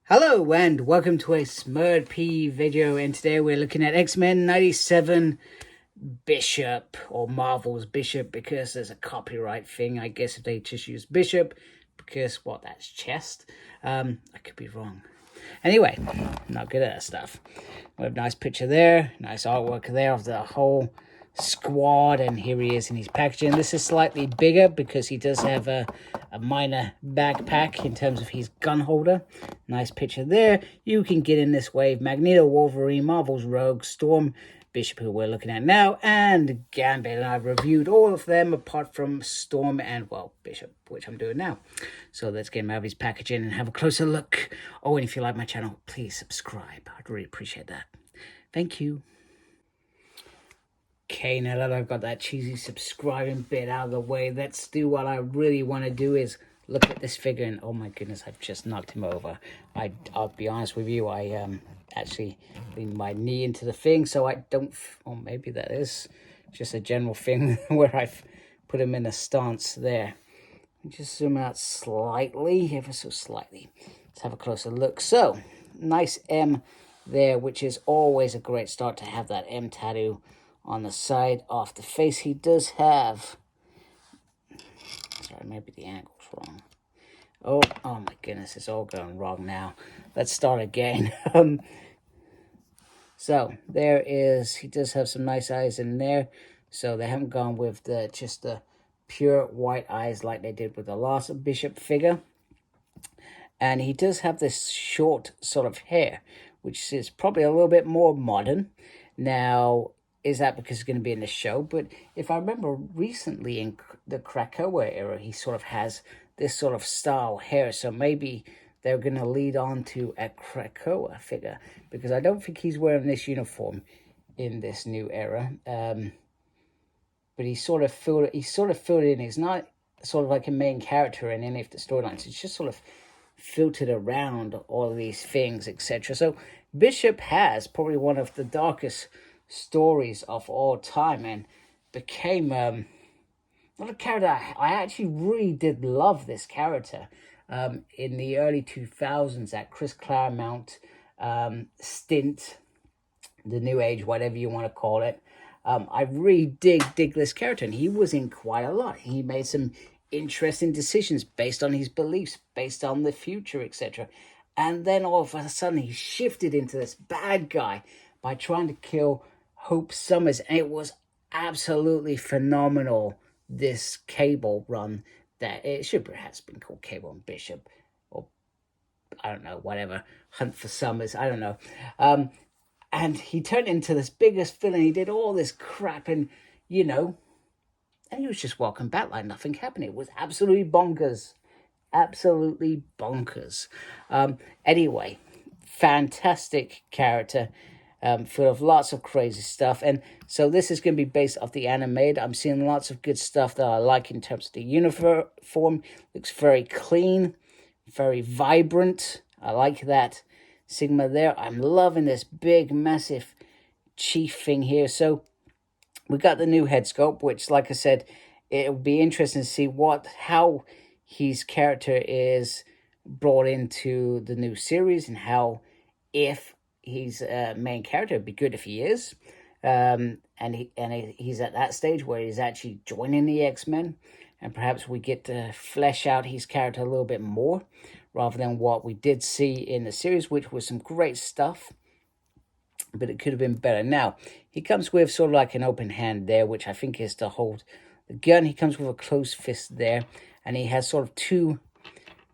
Hello and welcome to a Smurd P video, and today we're looking at X-Men 97 Bishop, or Marvel's Bishop, because there's a copyright thing, I guess, if they just use Bishop, because, well, that's chest. I could be wrong. Anyway, not good at that stuff. We have a nice picture there, nice artwork there of the whole squad, and here he is in his packaging. This is slightly bigger because he does have a minor backpack in terms of his gun holder. Nice picture there. You can get in this wave Magneto, Wolverine, Marvel's Rogue, Storm, Bishop, who we're looking at now, and Gambit, and I've reviewed all of them apart from Storm and, well, Bishop, which I'm doing now. So let's get him out of his packaging and have a closer look. Oh, and if you like my channel, please subscribe. I'd really appreciate that. Thank you. Okay, now that I've got that cheesy subscribing bit out of the way, let's do what I really want to do, is look at this figure, and oh my goodness, I've just knocked him over. I'll be honest with you, I actually leaned my knee into the thing, so I don't, or maybe that is just a general thing where I've put him in a stance there. Just zoom out slightly, ever so slightly. Let's have a closer look. So, nice M there, which is always a great start to have that M tattoo on the side of the face. He does have, sorry, maybe the angle's wrong. Oh my goodness, it's all going wrong now. Let's start again. So there is, he does have some nice eyes in there. So they haven't gone with just the pure white eyes like they did with the last Bishop figure. And he does have this short sort of hair, which is probably a little bit more modern. Now, is that because it's going to be in the show? But if I remember recently in the Krakoa era, he sort of has this sort of style hair. So maybe they're going to lead on to a Krakoa figure, because I don't think he's wearing this uniform in this new era. But he sort of filled it in. He's not sort of like a main character in any of the storylines. It's just sort of filtered around all of these things, etc. So Bishop has probably one of the darkest stories of all time, and became not a character I actually really did love. This character in the early 2000s, that Chris Claremont stint, the New Age, whatever you want to call it. I really dig this character, and he was in quite a lot. He made some interesting decisions based on his beliefs, based on the future, etc. And then all of a sudden he shifted into this bad guy by trying to kill Hope Summers, and it was absolutely phenomenal, this Cable run. That it should perhaps been called Cable and Bishop, or I don't know, whatever, Hunt for Summers, I don't know. And he turned into this biggest villain. He did all this crap, and you know, and he was just walking back like nothing happened. It was absolutely bonkers. Absolutely bonkers. Anyway, fantastic character. Full of lots of crazy stuff. And so this is going to be based off the animated. I'm seeing lots of good stuff that I like in terms of the uniform. Looks very clean, very vibrant. I like that Sigma there. I'm loving this big, massive chief thing here. So we got the new head sculpt, which, like I said, it'll be interesting to see how his character is brought into the new series, and how, if he's a main character, it'd be good if he is. And he's at that stage where he's actually joining the X-Men, and perhaps we get to flesh out his character a little bit more, rather than what we did see in the series, which was some great stuff, but it could have been better. Now, he comes with sort of like an open hand there, which I think is to hold the gun. He comes with a closed fist there, and he has sort of two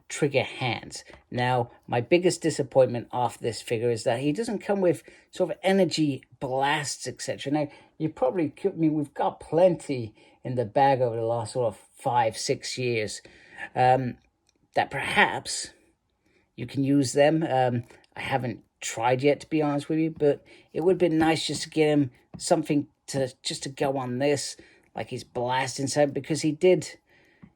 trigger hands. Now, my biggest disappointment of this figure is that he doesn't come with sort of energy blasts, etc. Now, you probably could, I mean, we've got plenty in the bag over the last sort of 5-6 years, that perhaps you can use them. I haven't tried yet, to be honest with you, but it would have been nice just to get him something to go on this, like his blast inside, because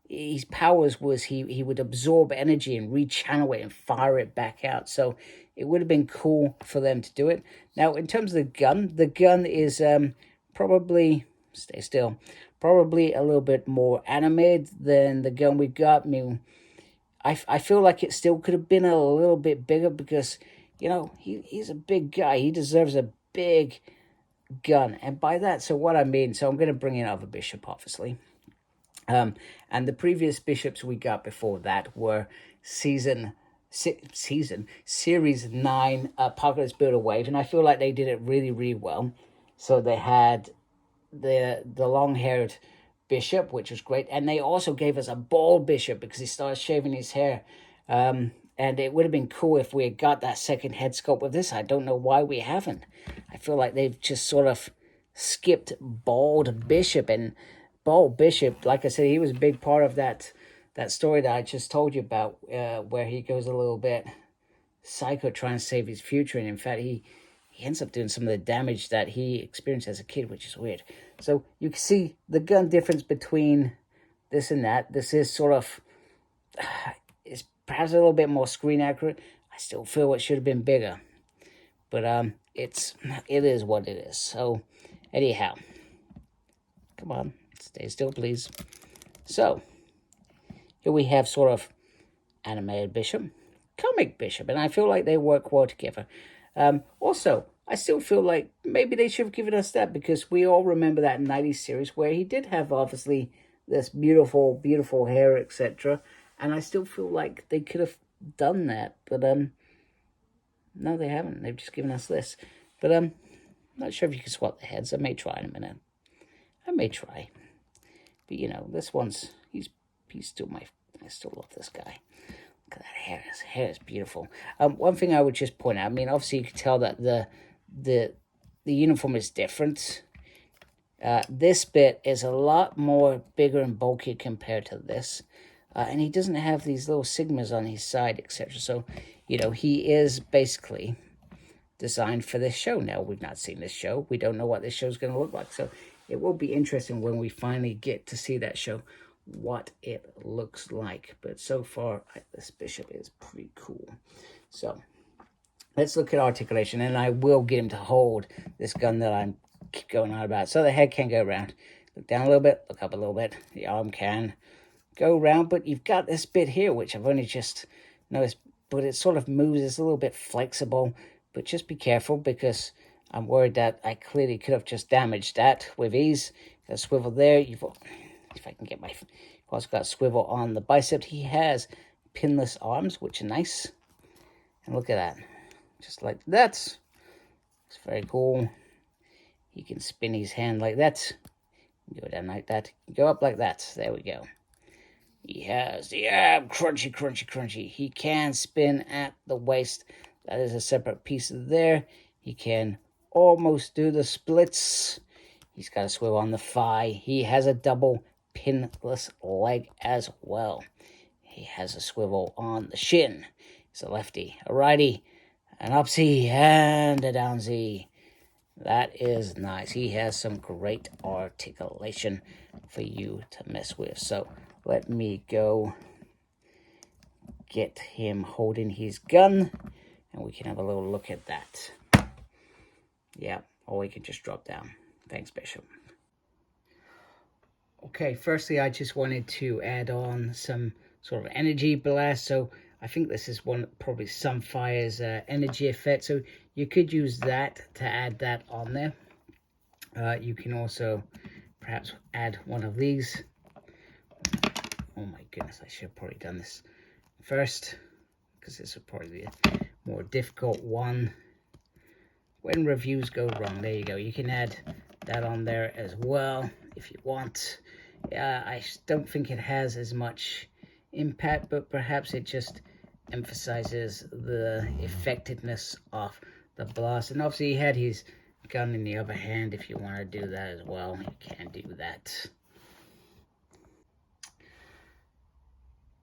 his powers was he would absorb energy and rechannel it and fire it back out. So it would have been cool for them to do it. Now, in terms of the gun is probably, stay still, probably a little bit more animated than the gun we got. I mean, I feel like it still could have been a little bit bigger because, you know, he's a big guy. He deserves a big gun. And by that, so what I mean, so I'm going to bring in other bishop, obviously. And the previous bishops we got before that were series 9 Apocalypse Builder Wave, and I feel like they did it really, really well. So they had the long-haired bishop, which was great, and they also gave us a bald bishop because he started shaving his hair. And it would have been cool if we had got that second head sculpt with this. I don't know why we haven't. I feel like they've just sort of skipped bald bishop. And bald bishop, like I said, he was a big part of that story that I just told you about, where he goes a little bit psycho trying to save his future. And in fact, he ends up doing some of the damage that he experienced as a kid, which is weird. So you can see the gun difference between this and that. This is sort of, it's perhaps a little bit more screen accurate. I still feel it should have been bigger, but it is what it is. So anyhow, come on, stay still, please. So here we have sort of animated bishop, comic bishop, and I feel like they work well together. Also, I still feel like maybe they should have given us that, because we all remember that 90s series where he did have, obviously, this beautiful, beautiful hair, etc. And I still feel like they could have done that. But, no, they haven't. They've just given us this. But, I'm not sure if you can swap the heads. I may try in a minute. I may try. But, you know, this one's, he's still I still love this guy. Look at that hair. His hair is beautiful. One thing I would just point out, I mean, obviously you can tell that the uniform is different. This bit is a lot more bigger and bulky compared to this. And he doesn't have these little sigmas on his side, etc. So, you know, he is basically designed for this show. Now, we've not seen this show. We don't know what this show is going to look like. So it will be interesting when we finally get to see that show, what it looks like. But so far, this bishop is pretty cool. So let's look at articulation, and I will get him to hold this gun that I'm going on about. So the head can go around. Look down a little bit, look up a little bit. The arm can go around, but you've got this bit here, which I've only just noticed, but it sort of moves. It's a little bit flexible, but just be careful, because I'm worried that I clearly could have just damaged that with ease. Got a swivel there. If I can get my... I've also got a swivel on the bicep. He has pinless arms, which are nice. And look at that. Just like that. It's very cool. He can spin his hand like that. Go down like that. Go up like that. There we go. He has the ab crunchy, crunchy, crunchy. He can spin at the waist. That is a separate piece there. He can almost do the splits. He's got a swivel on the thigh. He has a double pinless leg as well. He has a swivel on the shin. He's a lefty, a righty, an upsy, and a downsy. That is nice. He has some great articulation for you to mess with. So let me go get him holding his gun, and we can have a little look at that. Yeah, or we can just drop down. Thanks, Bishop. Okay, firstly, I just wanted to add on some sort of energy blast. So I think this is probably Sunfire's energy effect. So you could use that to add that on there. You can also perhaps add one of these. Oh my goodness, I should have probably done this first, because this would probably be a more difficult one. When reviews go wrong, there you go. You can add that on there as well if you want. I don't think it has as much impact, but perhaps it just emphasizes the effectiveness of the blast. And obviously he had his gun in the other hand. If you want to do that as well, you can do that.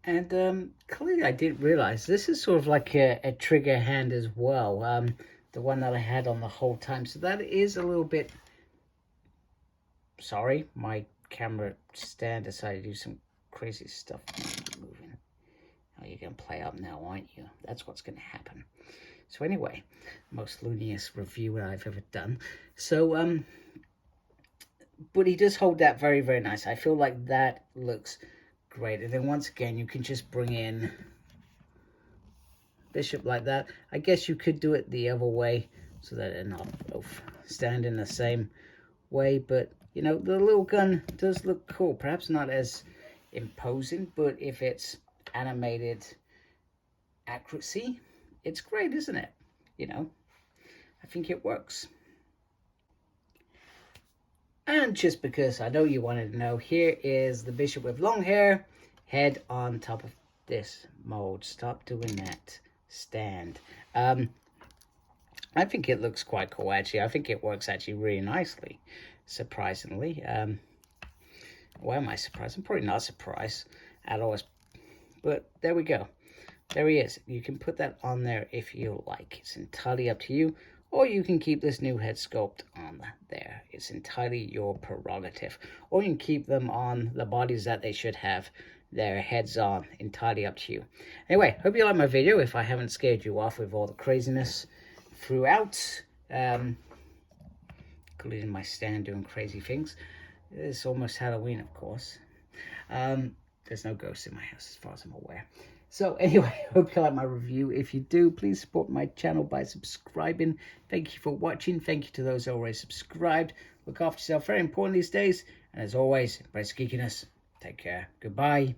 And clearly I didn't realize this is sort of like a trigger hand as well, the one that I had on the whole time. So that is a little bit... Sorry, my camera stand decided to do some crazy stuff. Moving. Oh, you're going to play up now, aren't you? That's what's going to happen. So anyway, most looniest review I've ever done. So, but he does hold that very, very nice. I feel like that looks great. And then once again, you can just bring in bishop like that. I guess you could do it the other way so that they're not both standing the same way, but you know, the little gun does look cool. Perhaps not as imposing, but if it's animated accuracy, it's great, isn't it? You know, I think it works. And just because I know you wanted to know, here is the bishop with long hair, head on top of this mold. Stop doing that. Stand. I think it looks quite cool, actually. I think it works actually really nicely, surprisingly. Why am I surprised? I'm probably not surprised at all. But there we go. There he is. You can put that on there if you like. It's entirely up to you. Or you can keep this new head sculpt on there. It's entirely your prerogative. Or you can keep them on the bodies that they should have their heads on. Entirely up to you. Anyway, hope you like my video. If I haven't scared you off with all the craziness throughout, including my stand doing crazy things. It's almost Halloween, of course. There's no ghosts in my house as far as I'm aware. So anyway, hope you like my review. If you do, please support my channel by subscribing. Thank you for watching. Thank you to those already subscribed. Look after yourself, very important these days. And as always, embrace geekiness. Take care. Goodbye.